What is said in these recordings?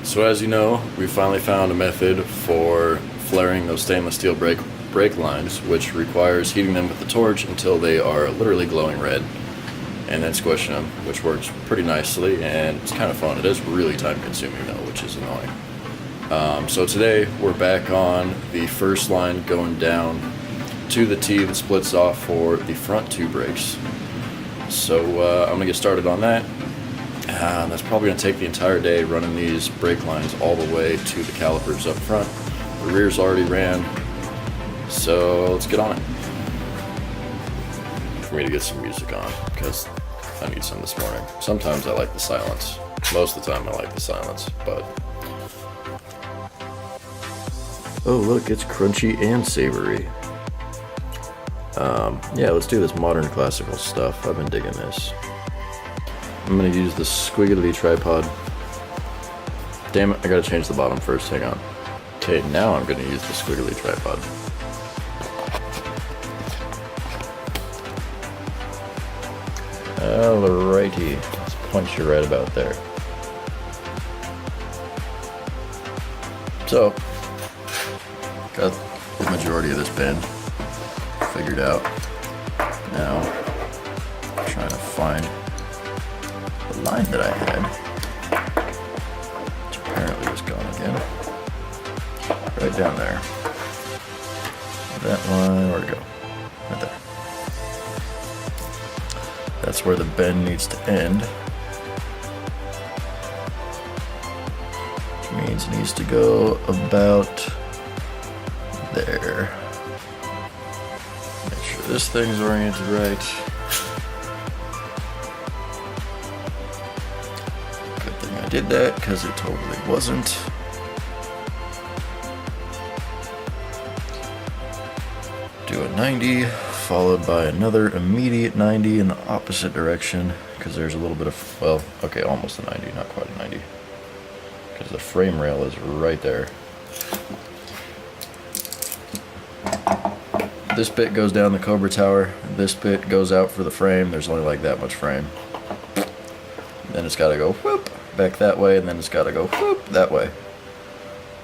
So as you know, we finally found a method for flaring those stainless steel brake lines, which requires heating them with the torch until they are literally glowing red, and then squishing them, which works pretty nicely, and it's kind of fun. It is really time consuming though, which is annoying. So today we're back on the first line going down to the T that splits off for the front two brakes. So I'm gonna get started on that. That's probably going to take the entire day running these brake lines all the way to the calipers up front. The rear's already ran, so let's get on it. For me to get some music on, because I need some this morning. Sometimes I like the silence. Most of the time I like the silence, but... Oh look, it's crunchy and savory. Yeah, let's do this modern classical stuff. I've been digging this. I'm gonna use the squiggly tripod. Damn it, I gotta change the bottom first, hang on. Okay, now I'm gonna use the squiggly tripod. Alrighty, let's punch you right about there. So, got the majority of this bend figured out. Now, I'm trying to find the line that I had, which apparently was gone again. Right down there. That line, where'd it go? Right there. That's where the bend needs to end. Which means it needs to go about there. Make sure this thing's oriented right. Did that because it totally wasn't. Do a 90 followed by another immediate 90 in the opposite direction because there's a little bit of, well, okay, almost a 90, not quite a 90, because the frame rail is right there. This bit goes down the Cobra tower, this bit goes out for the frame. There's only like that much frame. Then it's got to go whoop back that way, and then it's got to go whoop that way,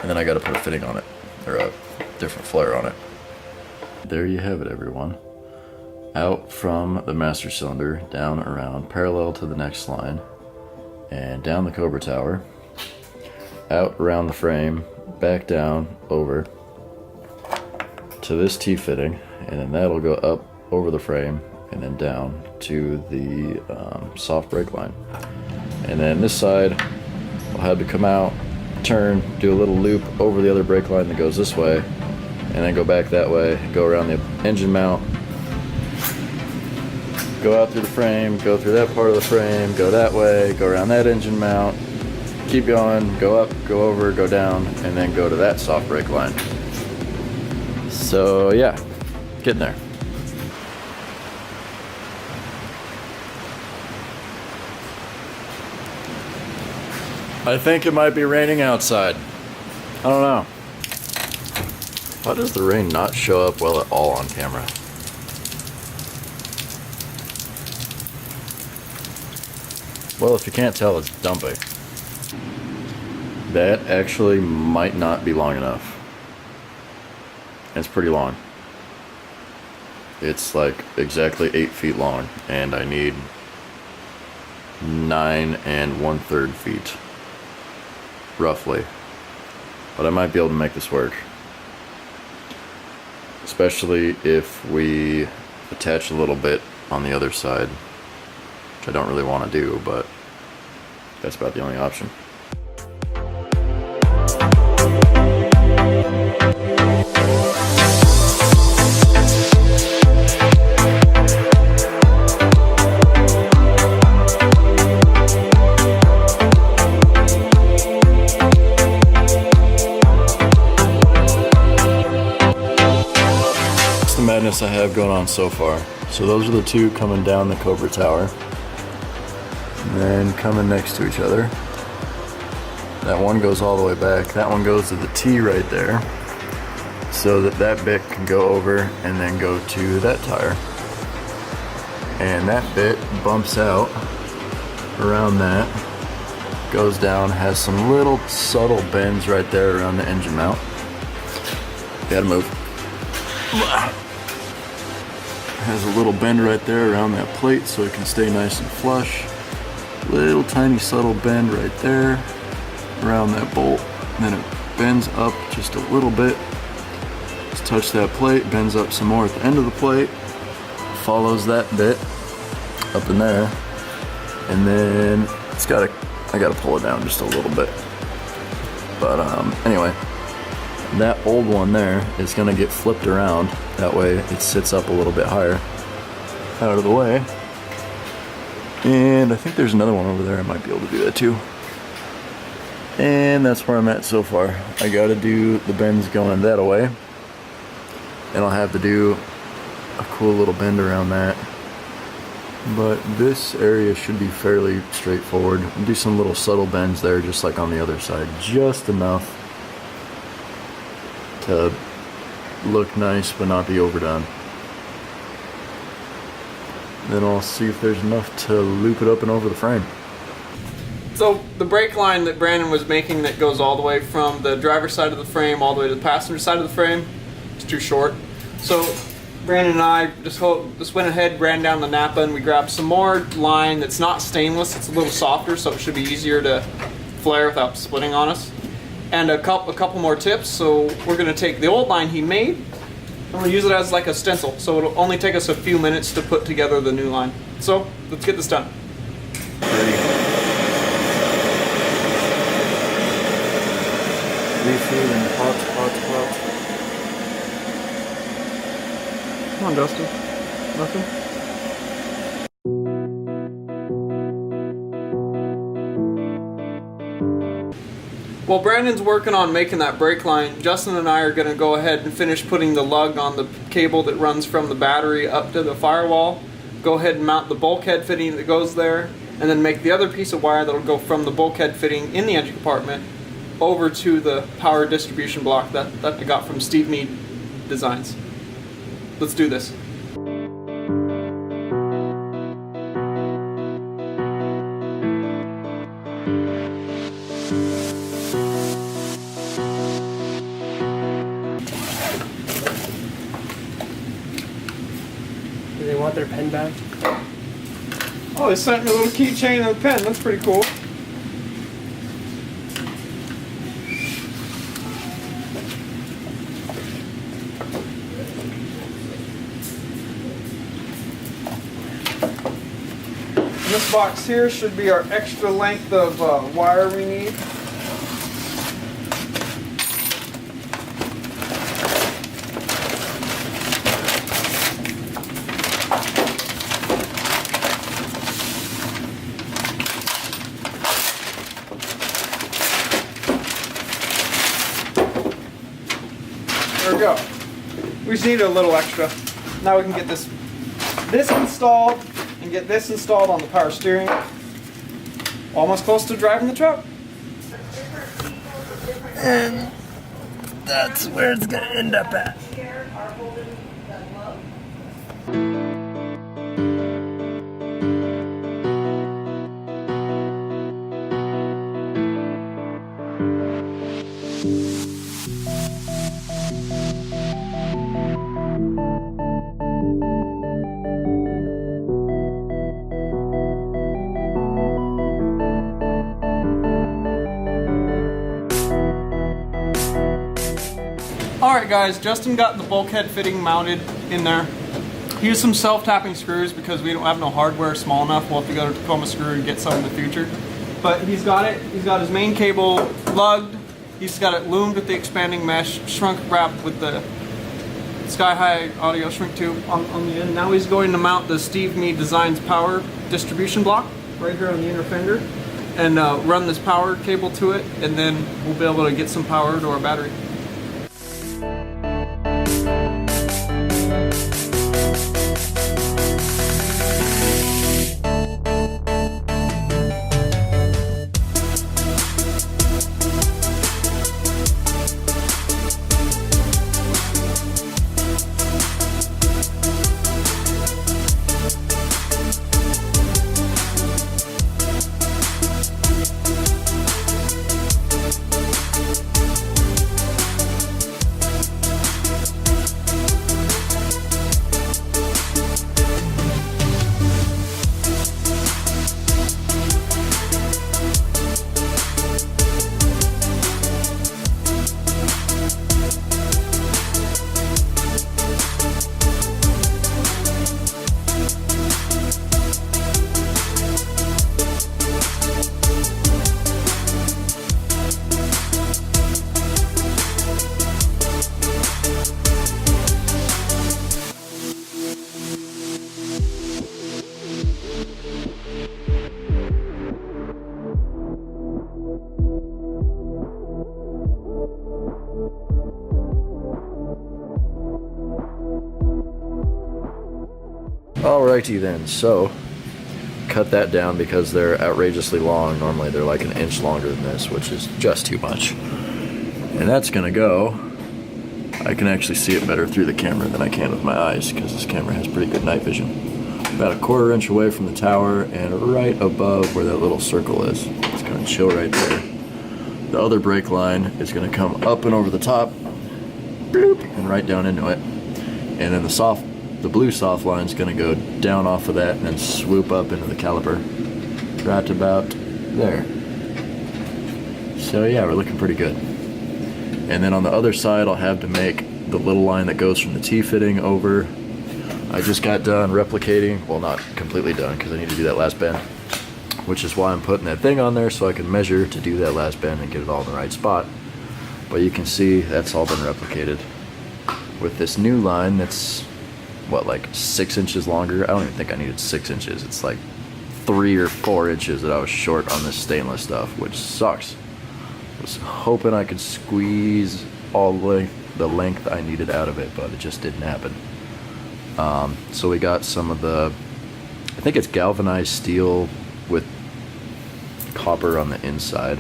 and then I got to put a fitting on it, or a different flare on it. There you have it, everyone. Out from the master cylinder, down around parallel to the next line, and down the Cobra tower, out around the frame, back down over to this T-fitting, and then that'll go up over the frame and then down to the soft brake line. And then this side, I'll have to come out, turn, do a little loop over the other brake line that goes this way, and then go back that way, go around the engine mount, go out through the frame, go through that part of the frame, go that way, go around that engine mount, keep going, go up, go over, go down, and then go to that soft brake line. So yeah, getting there. I think it might be raining outside. I don't know. Why does the rain not show up well at all on camera? Well, if you can't tell, it's dumping. That actually might not be long enough. It's pretty long. It's like exactly 8 feet long, and I need 9 1/3 feet. Roughly, but I might be able to make this work, especially if we attach a little bit on the other side, which I don't really want to do, but that's about the only option. Madness I have going on so far. So those are the two coming down the Cobra tower, and then coming next to each other. That one goes all the way back. That one goes to the T right there, so that that bit can go over and then go to that tire. And that bit bumps out around that Goes down, has some little subtle bends right there around the engine mount. Gotta move. Has a little bend right there around that plate so it can stay nice and flush. Little tiny subtle bend right there around that bolt. And then it bends up just a little bit. Just touch that plate, bends up some more at the end of the plate. Follows that bit up in there. And then I gotta pull it down just a little bit. But anyway, that old one there is gonna get flipped around. That way it sits up a little bit higher out of the way. And I think there's another one over there. I might be able to do that too. And that's where I'm at so far. I gotta do the bends going that way. And I'll have to do a cool little bend around that. But this area should be fairly straightforward. I'll do some little subtle bends there just like on the other side. Just enough to look nice but not be overdone. Then I'll see if there's enough to loop it up and over the frame. So the brake line that Brandon was making that goes all the way from the driver's side of the frame all the way to the passenger side of the frame is too short. So Brandon and I just went ahead, ran down the Napa, and we grabbed some more line that's not stainless. It's a little softer, so it should be easier to flare without splitting on us. And a couple more tips. So we're going to take the old line he made, and we'll use it as like a stencil. So it'll only take us a few minutes to put together the new line. So let's get this done. Refueling, hot. Come on, Dustin. Nothing? While Brandon's working on making that brake line, Justin and I are going to go ahead and finish putting the lug on the cable that runs from the battery up to the firewall. Go ahead and mount the bulkhead fitting that goes there, and then make the other piece of wire that will go from the bulkhead fitting in the engine compartment over to the power distribution block that I got from Steve Mead Designs. Let's do this. Do they want their pen back? Oh, they sent me a little keychain and a pen. That's pretty cool. This box here should be our extra length of wire we need. There we go. We just need a little extra. Now we can get this installed and get this installed on the power steering. Almost close to driving the truck. And that's where it's gonna end up at. Alright guys, Justin got the bulkhead fitting mounted in there. He used some self-tapping screws because we don't have no hardware small enough. We'll have to go to Tacoma Screw and get some in the future. But he's got it. He's got his main cable lugged. He's got it loomed with the expanding mesh, shrunk wrapped with the sky-high audio shrink tube on the end. Now he's going to mount the Steve Mead Designs power distribution block right here on the inner fender and run this power cable to it, and then we'll be able to get some power to our battery. Alrighty then, so cut that down because they're outrageously long. Normally they're like an inch longer than this, which is just too much. And that's gonna go, I can actually see it better through the camera than I can with my eyes because this camera has pretty good night vision. About a 1/4 inch away from the tower and right above where that little circle is. It's gonna chill right there. The other brake line is gonna come up and over the top, bloop, and right down into it. And then the blue soft line is going to go down off of that and then swoop up into the caliper right about there. So yeah, we're looking pretty good. And then on the other side I'll have to make the little line that goes from the T-fitting over. I just got done replicating, well not completely done because I need to do that last bend, which is why I'm putting that thing on there so I can measure to do that last bend and get it all in the right spot. But you can see that's all been replicated with this new line that's what, like 6 inches longer. I don't even think I needed 6 inches. It's like 3 or 4 inches that I was short on this stainless stuff, which sucks. I was hoping I could squeeze all the length I needed out of it, but it just didn't happen. So we got some of the, I think it's galvanized steel with copper on the inside.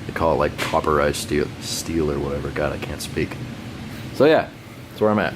They call it like copperized steel or whatever. God, I can't speak. So yeah, that's where I'm at.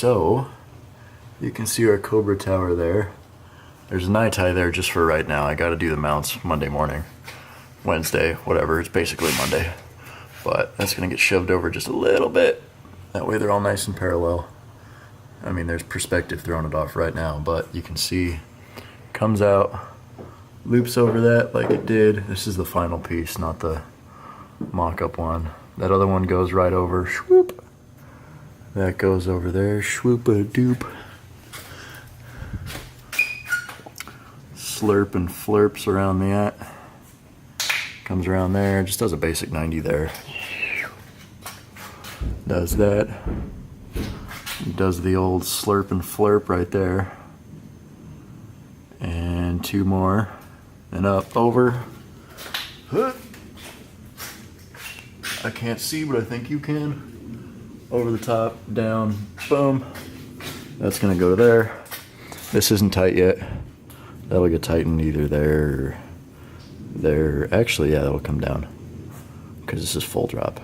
So, you can see our Cobra tower there. There's a night tie there just for right now. I gotta do the mounts Monday morning, Wednesday, whatever. It's basically Monday. But that's gonna get shoved over just a little bit. That way they're all nice and parallel. I mean, there's perspective throwing it off right now, but you can see, comes out, loops over that like it did. This is the final piece, not the mock-up one. That other one goes right over, swoop. That goes over there, swoop-a-doop. Slurp and flurps around that. Comes around there, just does a basic 90 there. Does that. Does the old slurp and flurp right there. And 2 more. And up, over. I can't see, but I think you can. Over the top, down, boom. That's gonna go there. This isn't tight yet. That'll get tightened either there or there. Actually, yeah, that'll come down because this is full drop.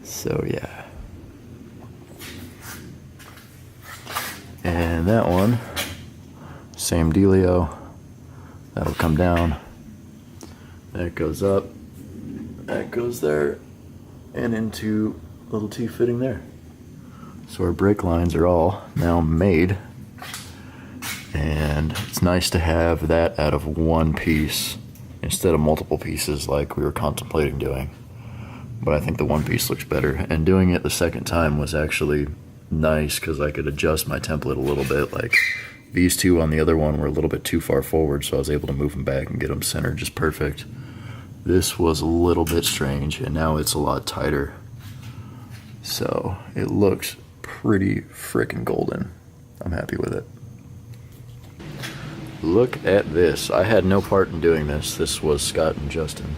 So yeah. And that one, same dealio. That'll come down. That goes up. That goes there. And into little T-fitting there. So our brake lines are all now made. And it's nice to have that out of one piece instead of multiple pieces like we were contemplating doing. But I think the one piece looks better. And doing it the second time was actually nice because I could adjust my template a little bit. Like these two on the other one were a little bit too far forward, so I was able to move them back and get them centered just perfect. This was a little bit strange, and now it's a lot tighter. So it looks pretty frickin' golden. I'm happy with it. Look at this. I had no part in doing this. This was Scott and Justin.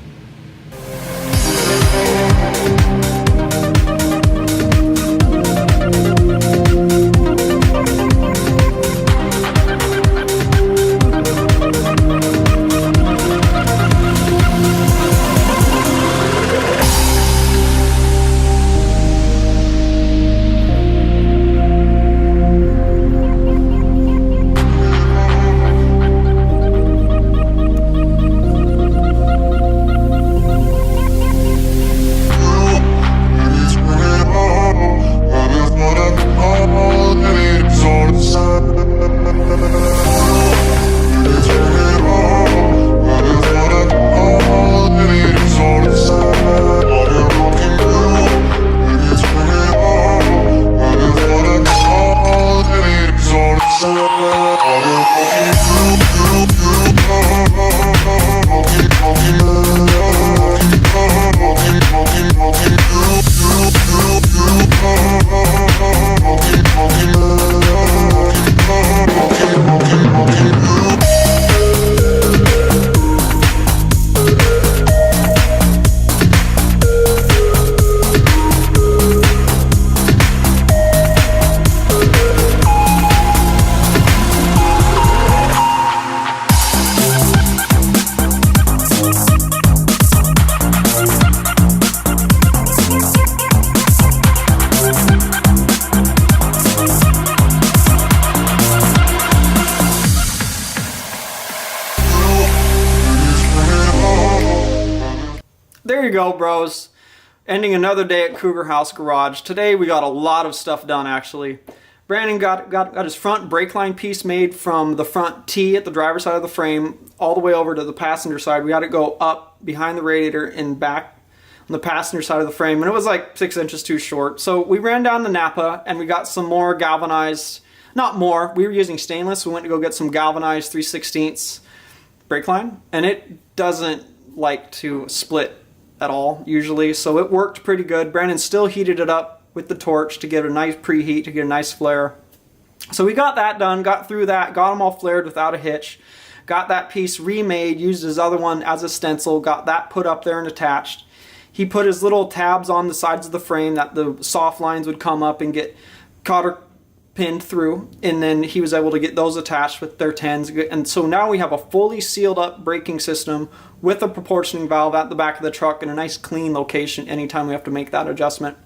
There you go, bros. Ending another day at Cougar House Garage. Today we got a lot of stuff done, actually. Brandon got his front brake line piece made from the front T at the driver's side of the frame all the way over to the passenger side. We got it go up behind the radiator and back on the passenger side of the frame, and it was like 6 inches too short. So we ran down to Napa and we got some more galvanized, not more, we were using stainless. We went to go get some galvanized 3/16 brake line, and it doesn't like to split at all usually, so it worked pretty good. Brandon still heated it up with the torch to get a nice preheat, to get a nice flare. So we got that done, got through that, got them all flared without a hitch, got that piece remade, used his other one as a stencil, got that put up there and attached. He put his little tabs on the sides of the frame that the soft lines would come up and get cotter pinned through, and then he was able to get those attached with their 10s. And so now we have a fully sealed up braking system with a proportioning valve at the back of the truck in a nice clean location anytime we have to make that adjustment.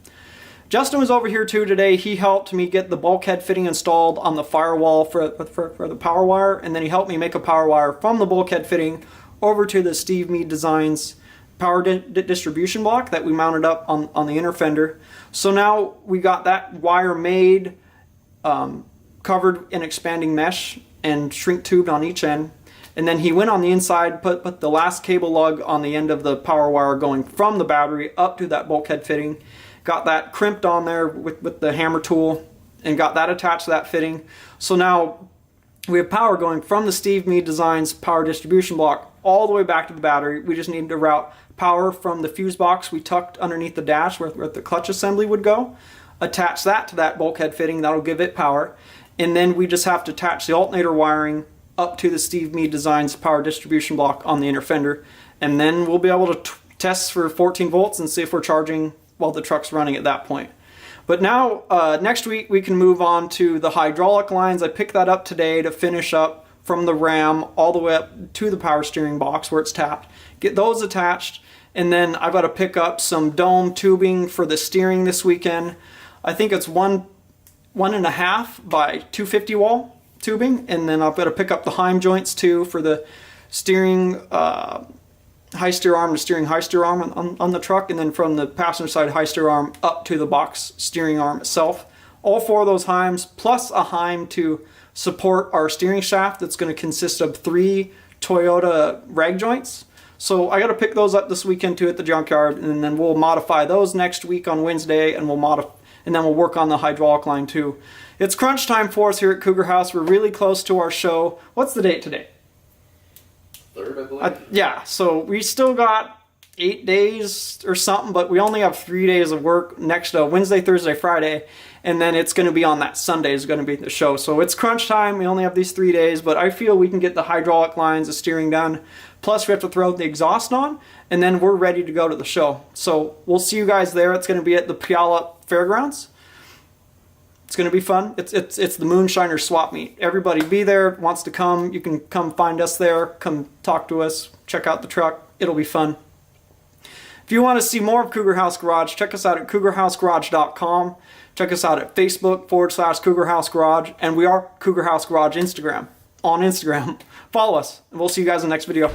Justin was over here too today. He helped me get the bulkhead fitting installed on the firewall for the power wire, and then he helped me make a power wire from the bulkhead fitting over to the Steve Mead Designs power distribution block that we mounted up on the inner fender. So now we got that wire made, covered in expanding mesh and shrink tubed on each end. And then he went on the inside, put the last cable lug on the end of the power wire going from the battery up to that bulkhead fitting. Got that crimped on there with the hammer tool and got that attached to that fitting. So now we have power going from the Steve Mead Designs power distribution block all the way back to the battery. We just need to route power from the fuse box we tucked underneath the dash where the clutch assembly would go. Attach that to that bulkhead fitting, that'll give it power. And then we just have to attach the alternator wiring up to the Steve Mead Designs power distribution block on the inner fender. And then we'll be able to test for 14 volts and see if we're charging while the truck's running at that point. But now, next week, we can move on to the hydraulic lines. I picked that up today to finish up from the ram all the way up to the power steering box where it's tapped. Get those attached. And then I've got to pick up some dome tubing for the steering this weekend. I think it's 1.5 by 250 wall tubing, and then I've got to pick up the Heim joints too for the steering high steer arm to steering high steer arm on the truck, and then from the passenger side high steer arm up to the box steering arm itself. All 4 of those heims, plus a heim to support our steering shaft that's going to consist of 3 Toyota rag joints. So I got to pick those up this weekend too at the junkyard, and then we'll modify those next week on Wednesday, and then we'll work on the hydraulic line too. It's crunch time for us here at Cougar House. We're really close to our show. What's the date today? 3rd, I believe. Yeah, so we still got 8 days or something, but we only have 3 days of work next Wednesday, Thursday, Friday, and then it's going to be on that Sunday is going to be the show. So it's crunch time. We only have these 3 days, but I feel we can get the hydraulic lines, the steering done. Plus we have to throw the exhaust on, and then we're ready to go to the show. So we'll see you guys there. It's going to be at the Puyallup Fairgrounds. It's going to be fun. It's the Moonshiner Swap Meet. Everybody be there, wants to come. You can come find us there. Come talk to us. Check out the truck. It'll be fun. If you want to see more of Cougar House Garage, check us out at cougarhousegarage.com. Check us out at Facebook /Cougar House Garage. And we are Cougar House Garage on Instagram. Follow us, and we'll see you guys in the next video.